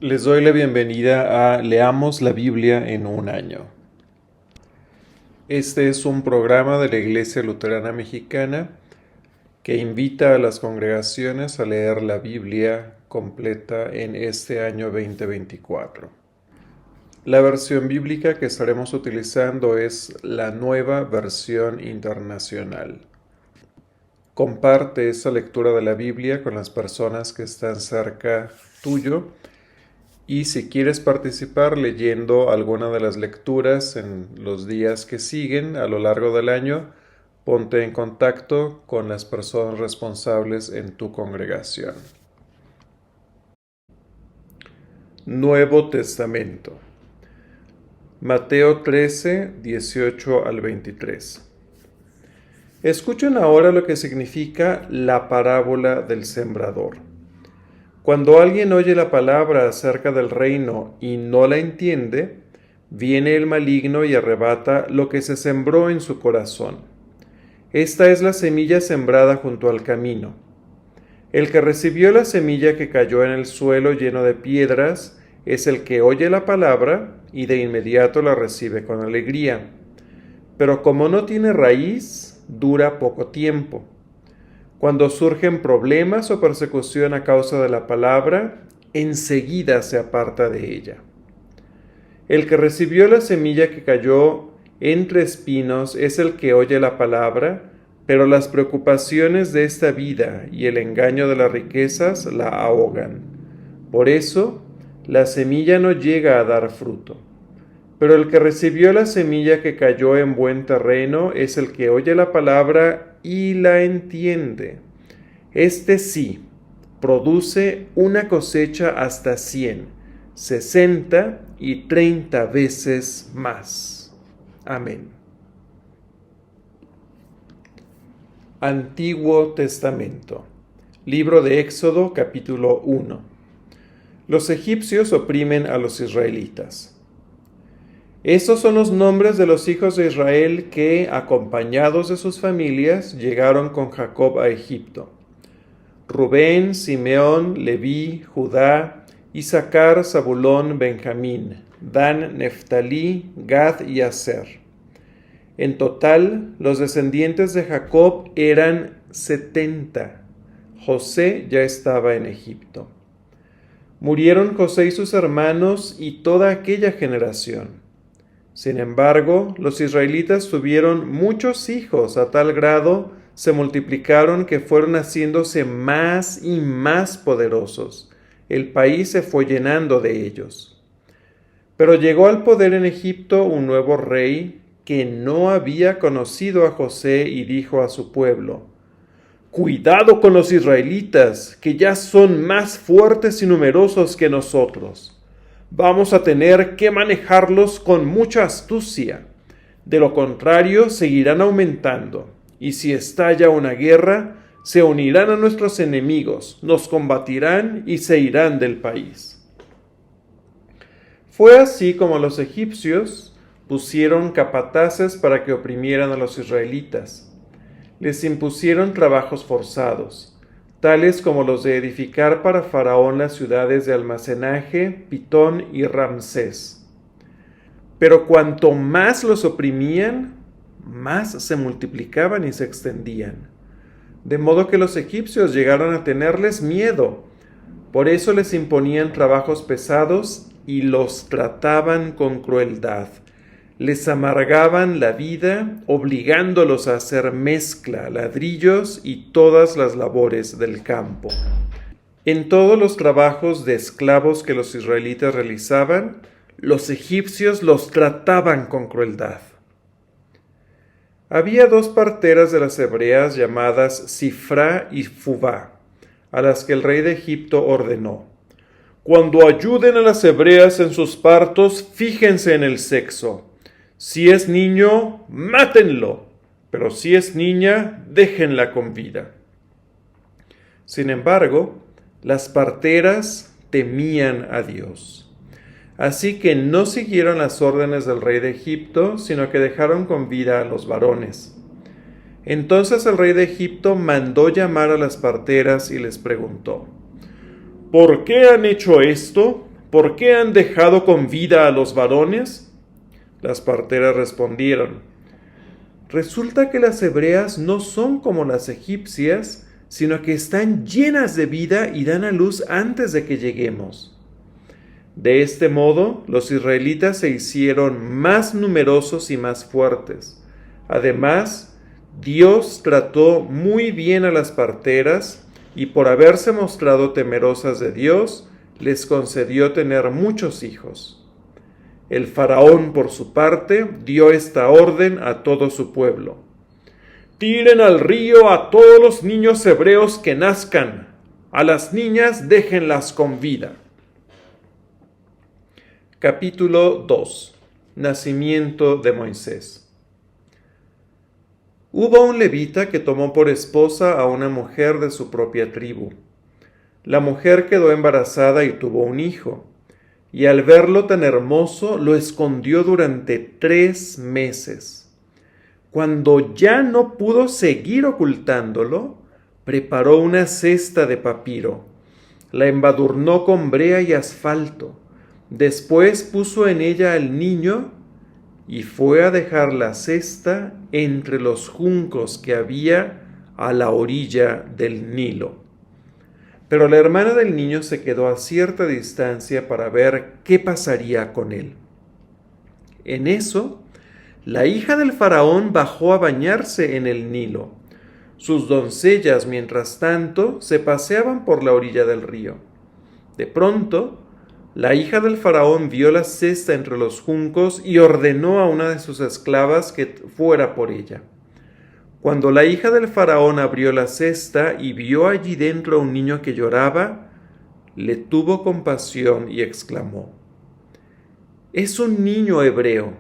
Les doy la bienvenida a Leamos la Biblia en un año. Este es un programa de la Iglesia Luterana Mexicana que invita a las congregaciones a leer la Biblia completa en este año 2024. La versión bíblica que estaremos utilizando es la Nueva Versión Internacional. Comparte esta lectura de la Biblia con las personas que están cerca tuyo. Y si quieres participar leyendo alguna de las lecturas en los días que siguen a lo largo del año, ponte en contacto con las personas responsables en tu congregación. Nuevo Testamento. Mateo 13, 18 al 23. Escuchen ahora lo que significa la parábola del sembrador. Cuando alguien oye la palabra acerca del reino y no la entiende, viene el maligno y arrebata lo que se sembró en su corazón. Esta es la semilla sembrada junto al camino. El que recibió la semilla que cayó en el suelo lleno de piedras es el que oye la palabra y de inmediato la recibe con alegría. Pero como no tiene raíz, dura poco tiempo. Cuando surgen problemas o persecución a causa de la palabra, enseguida se aparta de ella. El que recibió la semilla que cayó entre espinos es el que oye la palabra, pero las preocupaciones de esta vida y el engaño de las riquezas la ahogan. Por eso, la semilla no llega a dar fruto. Pero el que recibió la semilla que cayó en buen terreno es el que oye la palabra y la entiende. Este sí, produce una cosecha hasta 100, 60 y 30 veces más. Amén. Antiguo Testamento. Libro de Éxodo, capítulo 1. Los egipcios oprimen a los israelitas. Estos son los nombres de los hijos de Israel que, acompañados de sus familias, llegaron con Jacob a Egipto: Rubén, Simeón, Leví, Judá, Isaacar, Zabulón, Benjamín, Dan, Neftalí, Gad y Aser. En total, los descendientes de Jacob eran 70. José ya estaba en Egipto. Murieron José y sus hermanos y toda aquella generación. Sin embargo, los israelitas tuvieron muchos hijos a tal grado se multiplicaron que fueron haciéndose más y más poderosos. El país se fue llenando de ellos. Pero llegó al poder en Egipto un nuevo rey que no había conocido a José y dijo a su pueblo: «Cuidado con los israelitas, que ya son más fuertes y numerosos que nosotros. Vamos a tener que manejarlos con mucha astucia. De lo contrario, seguirán aumentando. Y si estalla una guerra, se unirán a nuestros enemigos, nos combatirán y se irán del país». Fue así como los egipcios pusieron capataces para que oprimieran a los israelitas. Les impusieron trabajos forzados, tales como los de edificar para Faraón las ciudades de almacenaje, Pitón y Ramsés. Pero cuanto más los oprimían, más se multiplicaban y se extendían. De modo que los egipcios llegaron a tenerles miedo. Por eso les imponían trabajos pesados y los trataban con crueldad. Les amargaban la vida, obligándolos a hacer mezcla, ladrillos y todas las labores del campo. En todos los trabajos de esclavos que los israelitas realizaban, los egipcios los trataban con crueldad. Había dos parteras de las hebreas llamadas Sifra y Fuvá, a las que el rey de Egipto ordenó: «Cuando ayuden a las hebreas en sus partos, fíjense en el sexo. Si es niño, mátenlo, pero si es niña, déjenla con vida». Sin embargo, las parteras temían a Dios. Así que no siguieron las órdenes del rey de Egipto, sino que dejaron con vida a los varones. Entonces el rey de Egipto mandó llamar a las parteras y les preguntó: «¿Por qué han hecho esto? ¿por qué han dejado con vida a los varones? Las parteras respondieron, resulta que las hebreas no son como las egipcias, sino que están llenas de vida y dan a luz antes de que lleguemos. De este modo, los israelitas se hicieron más numerosos y más fuertes. Además, Dios trató muy bien a las parteras y por haberse mostrado temerosas de Dios, les concedió tener muchos hijos. El faraón, por su parte, dio esta orden a todo su pueblo. Tiren al río a todos los niños hebreos que nazcan. A las niñas déjenlas con vida. Capítulo 2. Nacimiento de Moisés. Hubo un levita que tomó por esposa a una mujer de su propia tribu. La mujer quedó embarazada y tuvo un hijo, y al verlo tan hermoso lo escondió durante 3 meses. Cuando ya no pudo seguir ocultándolo, preparó una cesta de papiro, la embadurnó con brea y asfalto. Después puso en ella al niño y fue a dejar la cesta entre los juncos que había a la orilla del Nilo. Pero la hermana del niño se quedó a cierta distancia para ver qué pasaría con él. En eso, la hija del faraón bajó a bañarse en el Nilo. Sus doncellas, mientras tanto, se paseaban por la orilla del río. De pronto, la hija del faraón vio la cesta entre los juncos y ordenó a una de sus esclavas que fuera por ella. Cuando la hija del faraón abrió la cesta y vio allí dentro a un niño que lloraba, le tuvo compasión y exclamó, «Es un niño hebreo».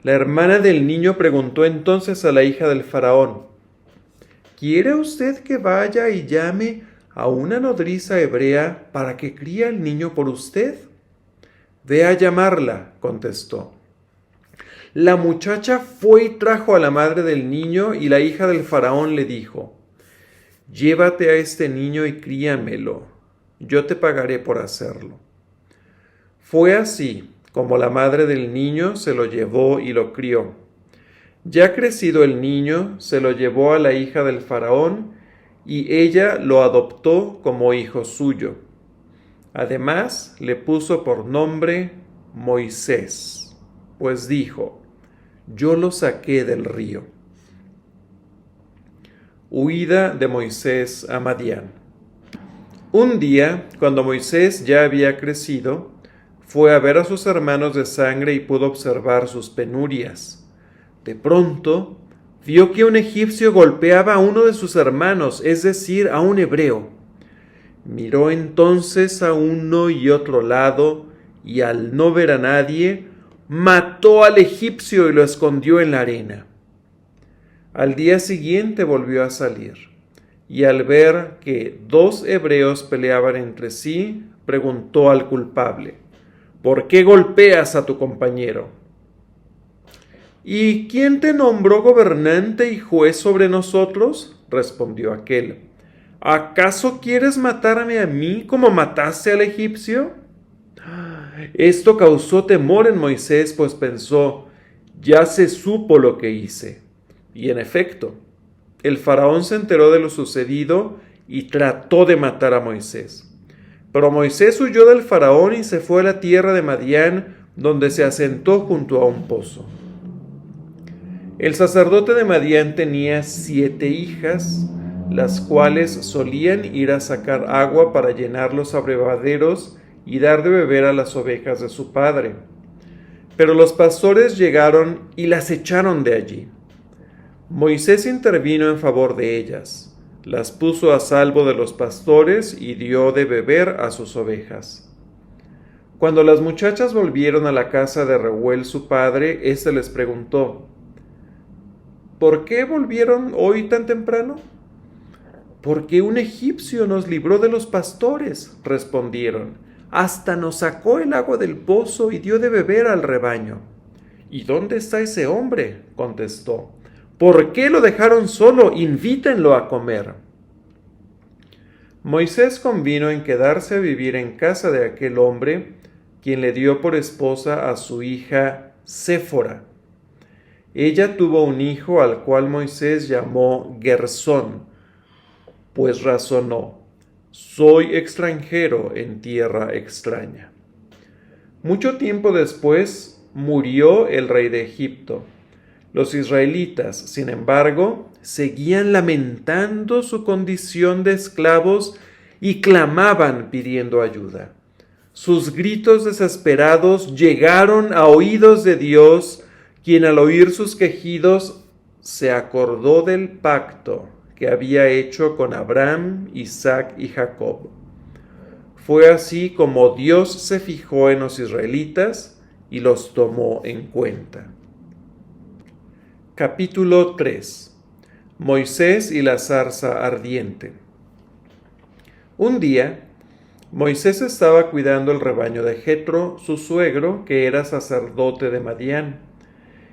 La hermana del niño preguntó entonces a la hija del faraón, «¿Quiere usted que vaya y llame a una nodriza hebrea para que críe al niño por usted?» «Ve a llamarla», contestó. La muchacha fue y trajo a la madre del niño y la hija del faraón le dijo, «Llévate a este niño y críamelo, yo te pagaré por hacerlo». Fue así como la madre del niño se lo llevó y lo crió. Ya crecido el niño, se lo llevó a la hija del faraón y ella lo adoptó como hijo suyo. Además, le puso por nombre Moisés, pues dijo, «Yo lo saqué del río». Huida de Moisés a Madián. Un día, cuando Moisés ya había crecido, fue a ver a sus hermanos de sangre y pudo observar sus penurias. De pronto, vio que un egipcio golpeaba a uno de sus hermanos, es decir, a un hebreo. Miró entonces a uno y otro lado, y al no ver a nadie, mató al egipcio y lo escondió en la arena. Al día siguiente volvió a salir, y al ver que 2 hebreos peleaban entre sí, preguntó al culpable, «¿Por qué golpeas a tu compañero?» «¿Y quién te nombró gobernante y juez sobre nosotros?», respondió aquel. «¿Acaso quieres matarme a mí como mataste al egipcio?». Esto causó temor en Moisés, pues pensó, «Ya se supo lo que hice». Y en efecto, el faraón se enteró de lo sucedido y trató de matar a Moisés. Pero Moisés huyó del faraón y se fue a la tierra de Madián, donde se asentó junto a un pozo. El sacerdote de Madián tenía 7 hijas, las cuales solían ir a sacar agua para llenar los abrevaderos y dar de beber a las ovejas de su padre. Pero los pastores llegaron y las echaron de allí. Moisés intervino en favor de ellas, las puso a salvo de los pastores y dio de beber a sus ovejas. Cuando las muchachas volvieron a la casa de Reuel su padre, éste les preguntó, «¿Por qué volvieron hoy tan temprano?». «Porque un egipcio nos libró de los pastores», respondieron, «hasta nos sacó el agua del pozo y dio de beber al rebaño». «¿Y dónde está ese hombre?», contestó. «¿Por qué lo dejaron solo? Invítenlo a comer». Moisés convino en quedarse a vivir en casa de aquel hombre, quien le dio por esposa a su hija Séfora. Ella tuvo un hijo al cual Moisés llamó Gersón, pues razonó: soy extranjero en tierra extraña. Mucho tiempo después murió el rey de Egipto. Los israelitas, sin embargo, seguían lamentando su condición de esclavos y clamaban pidiendo ayuda. Sus gritos desesperados llegaron a oídos de Dios, quien al oír sus quejidos se acordó del pacto que había hecho con Abraham, Isaac y Jacob. Fue así como Dios se fijó en los israelitas y los tomó en cuenta. Capítulo 3. Moisés y la zarza ardiente. Un día, Moisés estaba cuidando el rebaño de Jetro, su suegro, que era sacerdote de Madián,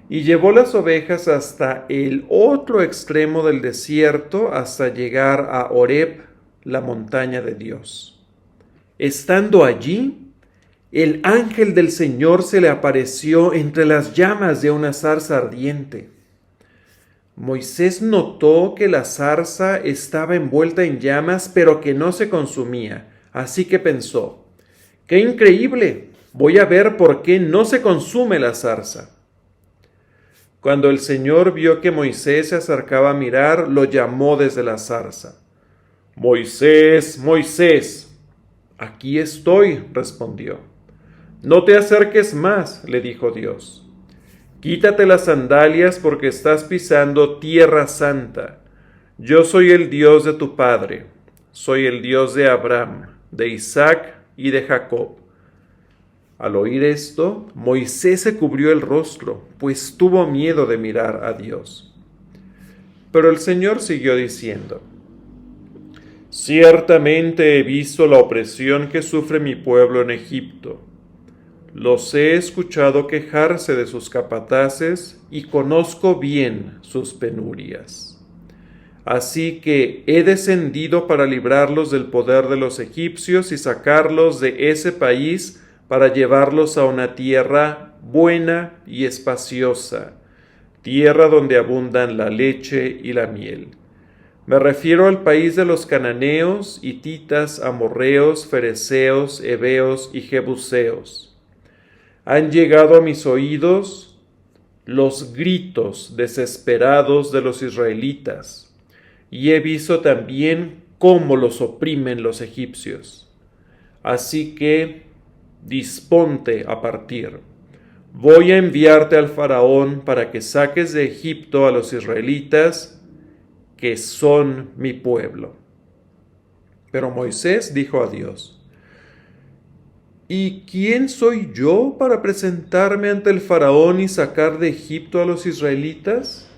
y llevó las ovejas hasta el otro extremo del desierto hasta llegar a Horeb, la montaña de Dios. Estando allí, el ángel del Señor se le apareció entre las llamas de una zarza ardiente. Moisés notó que la zarza estaba envuelta en llamas, pero que no se consumía, así que pensó: ¡qué increíble! Voy a ver por qué no se consume la zarza. Cuando el Señor vio que Moisés se acercaba a mirar, lo llamó desde la zarza. «Moisés, Moisés». «Aquí estoy», respondió. «No te acerques más», le dijo Dios. «Quítate las sandalias porque estás pisando tierra santa. Yo soy el Dios de tu padre, soy el Dios de Abraham, de Isaac y de Jacob». Al oír esto, Moisés se cubrió el rostro, pues tuvo miedo de mirar a Dios. Pero el Señor siguió diciendo: «Ciertamente he visto la opresión que sufre mi pueblo en Egipto. Los he escuchado quejarse de sus capataces y conozco bien sus penurias. Así que he descendido para librarlos del poder de los egipcios y sacarlos de ese país para llevarlos a una tierra buena y espaciosa, tierra donde abundan la leche y la miel. Me refiero al país de los cananeos, hititas, amorreos, fereceos, heveos y jebuseos. Han llegado a mis oídos los gritos desesperados de los israelitas, y he visto también cómo los oprimen los egipcios. Así que disponte a partir. Voy a enviarte al faraón para que saques de Egipto a los israelitas, que son mi pueblo». Pero Moisés dijo a Dios: «¿Y quién soy yo para presentarme ante el faraón y sacar de Egipto a los israelitas?»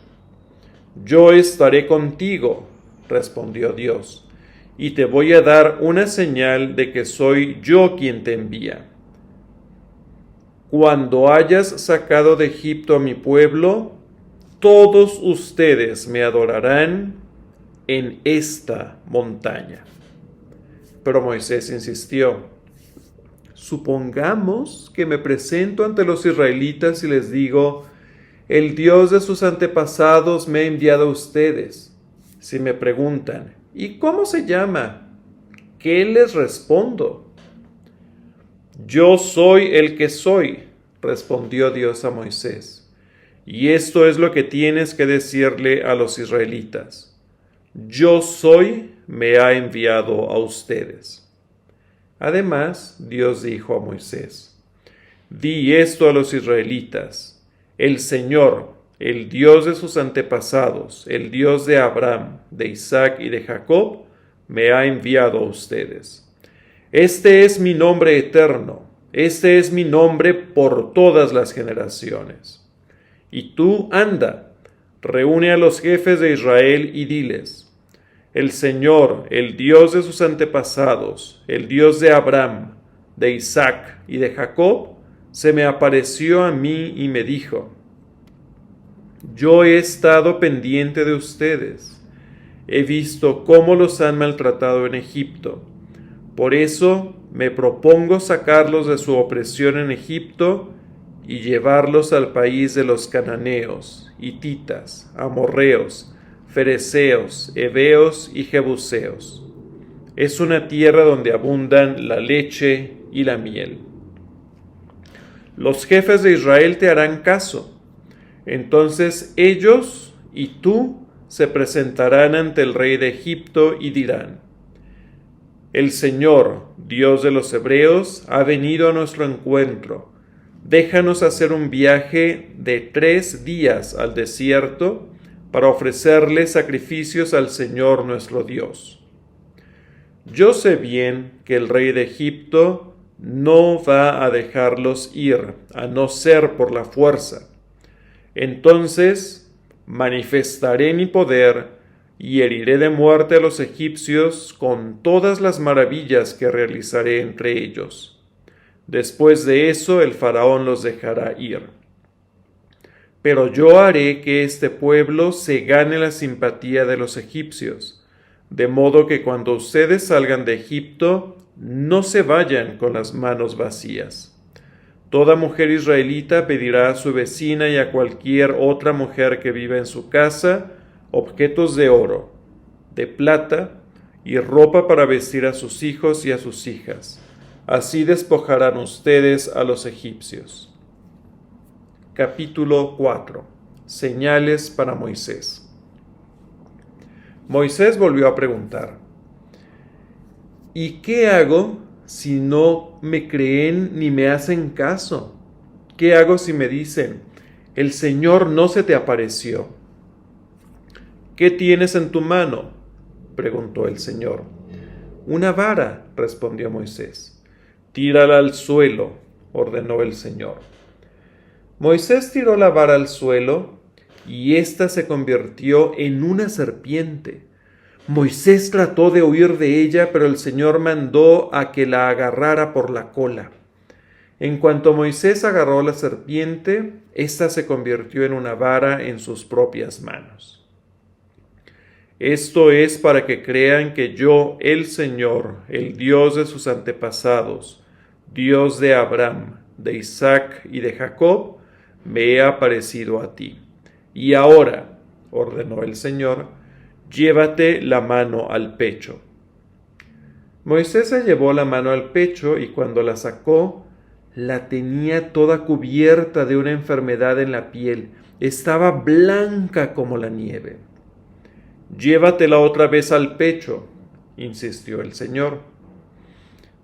«Yo estaré contigo», respondió Dios, «y te voy a dar una señal de que soy yo quien te envía. Cuando hayas sacado de Egipto a mi pueblo, todos ustedes me adorarán en esta montaña». Pero Moisés insistió: «Supongamos que me presento ante los israelitas y les digo: el Dios de sus antepasados me ha enviado a ustedes. Si me preguntan: ¿y cómo se llama?, ¿qué les respondo?». «Yo soy el que soy», respondió Dios a Moisés, «y esto es lo que tienes que decirle a los israelitas: yo soy me ha enviado a ustedes». Además, Dios dijo a Moisés: «Di esto a los israelitas: el Señor, el Dios de sus antepasados, el Dios de Abraham, de Isaac y de Jacob, me ha enviado a ustedes. Este es mi nombre eterno, este es mi nombre por todas las generaciones. Y tú anda, reúne a los jefes de Israel y diles: el Señor, el Dios de sus antepasados, el Dios de Abraham, de Isaac y de Jacob, se me apareció a mí y me dijo: yo he estado pendiente de ustedes. he visto cómo los han maltratado en Egipto. Por eso me propongo sacarlos de su opresión en Egipto y llevarlos al país de los cananeos, hititas, amorreos, fereceos, heveos y jebuseos. Es una tierra donde abundan la leche y la miel. Los jefes de Israel te harán caso. Entonces ellos y tú se presentarán ante el rey de Egipto y dirán: El Señor, Dios de los hebreos, ha venido a nuestro encuentro. Déjanos hacer un viaje de 3 días al desierto para ofrecerle sacrificios al Señor nuestro Dios. Yo sé bien que el rey de Egipto no va a dejarlos ir, a no ser por la fuerza. Entonces manifestaré mi poder y heriré de muerte a los egipcios con todas las maravillas que realizaré entre ellos. Después de eso el faraón los dejará ir. Pero yo haré que este pueblo se gane la simpatía de los egipcios, de modo que cuando ustedes salgan de Egipto, no se vayan con las manos vacías. Toda mujer israelita pedirá a su vecina y a cualquier otra mujer que viva en su casa objetos de oro, de plata y ropa para vestir a sus hijos y a sus hijas. Así despojarán ustedes a los egipcios. Capítulo 4. Señales para Moisés. Moisés volvió a preguntar: ¿Y qué hago si no me creen ni me hacen caso? ¿Qué hago si me dicen: el Señor no se te apareció? ¿Qué tienes en tu mano?, preguntó el Señor. Una vara, respondió Moisés. Tírala al suelo, ordenó el Señor. Moisés tiró la vara al suelo y ésta se convirtió en una serpiente. Moisés trató de huir de ella, pero el Señor mandó a que la agarrara por la cola. En cuanto Moisés agarró la serpiente, ésta se convirtió en una vara en sus propias manos. Esto es para que crean que yo, el Señor, el Dios de sus antepasados, Dios de Abraham, de Isaac y de Jacob, me he aparecido a ti. Y ahora, ordenó el Señor, llévate la mano al pecho. Moisés se llevó la mano al pecho y cuando la sacó, la tenía toda cubierta de una enfermedad en la piel. Estaba blanca como la nieve. Llévatela otra vez al pecho, insistió el Señor.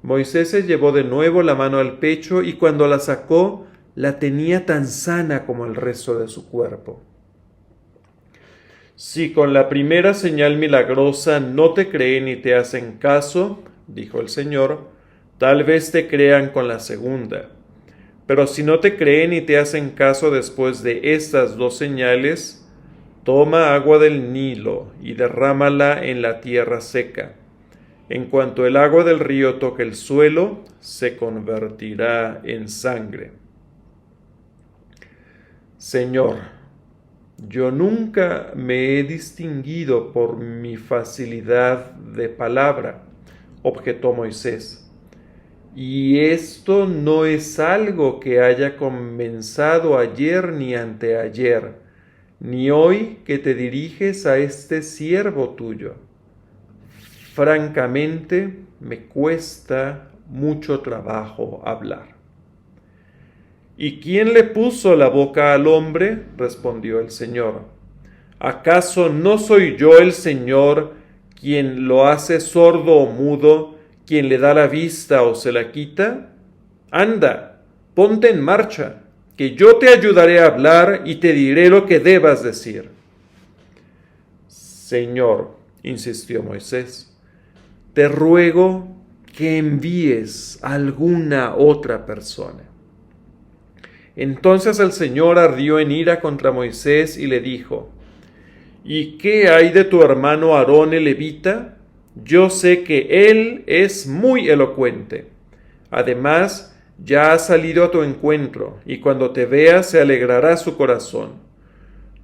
Moisés se llevó de nuevo la mano al pecho y cuando la sacó, la tenía tan sana como el resto de su cuerpo. Si con la primera señal milagrosa no te creen ni te hacen caso, dijo el Señor, tal vez te crean con la segunda. Pero si no te creen ni te hacen caso después de estas 2 señales, toma agua del Nilo y derrámala en la tierra seca. En cuanto el agua del río toque el suelo, se convertirá en sangre. Señor, yo nunca me he distinguido por mi facilidad de palabra, objetó Moisés. Y esto no es algo que haya comenzado ayer ni anteayer, ni hoy que te diriges a este siervo tuyo. Francamente, me cuesta mucho trabajo hablar. ¿Y quién le puso la boca al hombre?, respondió el Señor. ¿Acaso no soy yo el Señor quien lo hace sordo o mudo, quien le da la vista o se la quita? Anda, ponte en marcha, que yo te ayudaré a hablar y te diré lo que debas decir. Señor, insistió Moisés, te ruego que envíes a alguna otra persona. Entonces el Señor ardió en ira contra Moisés y le dijo: ¿Y qué hay de tu hermano Aarón el levita? Yo sé que él es muy elocuente. Además, ya ha salido a tu encuentro, y cuando te vea se alegrará su corazón.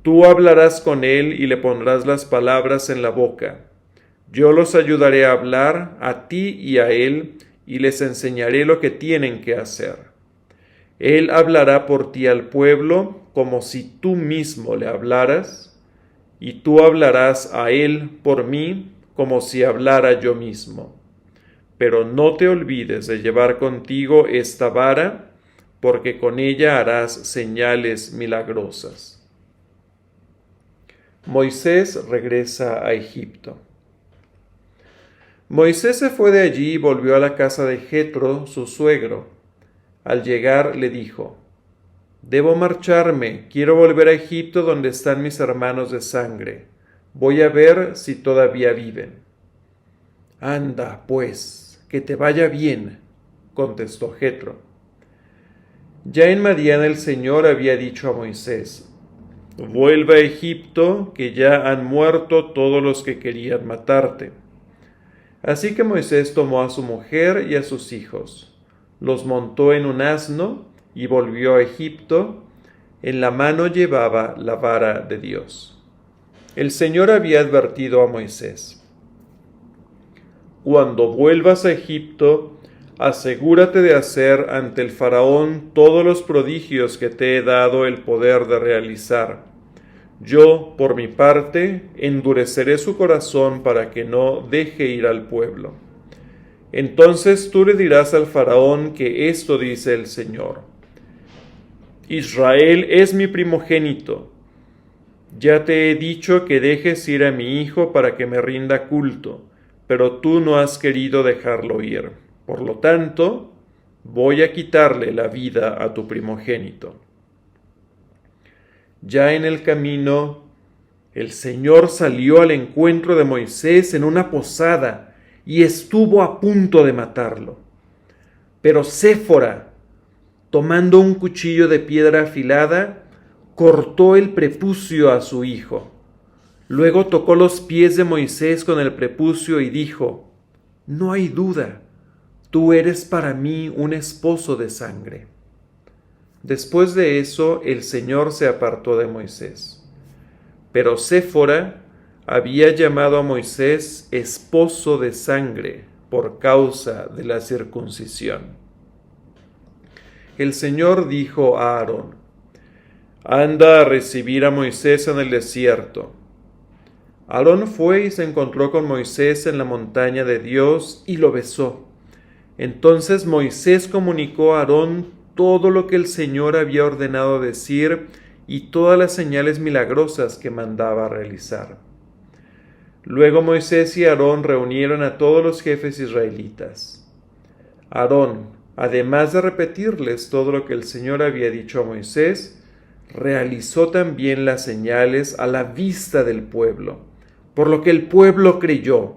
Tú hablarás con él y le pondrás las palabras en la boca. Yo los ayudaré a hablar a ti y a él, y les enseñaré lo que tienen que hacer. Él hablará por ti al pueblo como si tú mismo le hablaras, y tú hablarás a él por mí como si hablara yo mismo. Pero no te olvides de llevar contigo esta vara, porque con ella harás señales milagrosas. Moisés regresa a Egipto. Moisés se fue de allí y volvió a la casa de Jetro, su suegro. Al llegar le dijo: Debo marcharme, quiero volver a Egipto donde están mis hermanos de sangre. Voy a ver si todavía viven. Anda, pues, que te vaya bien, contestó Jetro. Ya en Madián el Señor había dicho a Moisés: Vuelva a Egipto, que ya han muerto todos los que querían matarte. Así que Moisés tomó a su mujer y a sus hijos, los montó en un asno y volvió a Egipto. En la mano llevaba la vara de Dios. El Señor había advertido a Moisés: Cuando vuelvas a Egipto, asegúrate de hacer ante el faraón todos los prodigios que te he dado el poder de realizar. Yo, por mi parte, endureceré su corazón para que no deje ir al pueblo. Entonces tú le dirás al faraón que esto dice el Señor: Israel es mi primogénito. Ya te he dicho que dejes ir a mi hijo para que me rinda culto, pero tú no has querido dejarlo ir. Por lo tanto, voy a quitarle la vida a tu primogénito. Ya en el camino, el Señor salió al encuentro de Moisés en una posada y estuvo a punto de matarlo. Pero Séfora, tomando un cuchillo de piedra afilada, cortó el prepucio a su hijo. Luego tocó los pies de Moisés con el prepucio y dijo: No hay duda, tú eres para mí un esposo de sangre. Después de eso, el Señor se apartó de Moisés. Pero Séfora había llamado a Moisés esposo de sangre por causa de la circuncisión. El Señor dijo a Aarón: Anda a recibir a Moisés en el desierto. Aarón fue y se encontró con Moisés en la montaña de Dios y lo besó. Entonces Moisés comunicó a Aarón todo lo que el Señor había ordenado decir y todas las señales milagrosas que mandaba realizar. Luego Moisés y Aarón reunieron a todos los jefes israelitas. Aarón, además de repetirles todo lo que el Señor había dicho a Moisés, realizó también las señales a la vista del pueblo, por lo que el pueblo creyó.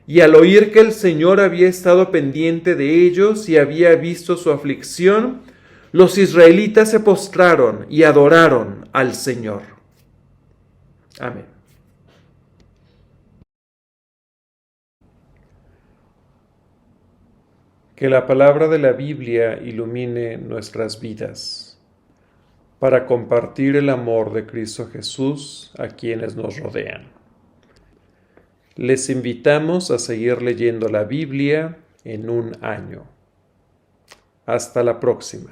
Y al oír que el Señor había estado pendiente de ellos y había visto su aflicción, los israelitas se postraron y adoraron al Señor. Amén. Que la palabra de la Biblia ilumine nuestras vidas para compartir el amor de Cristo Jesús a quienes nos rodean. Les invitamos a seguir leyendo la Biblia en un año. Hasta la próxima.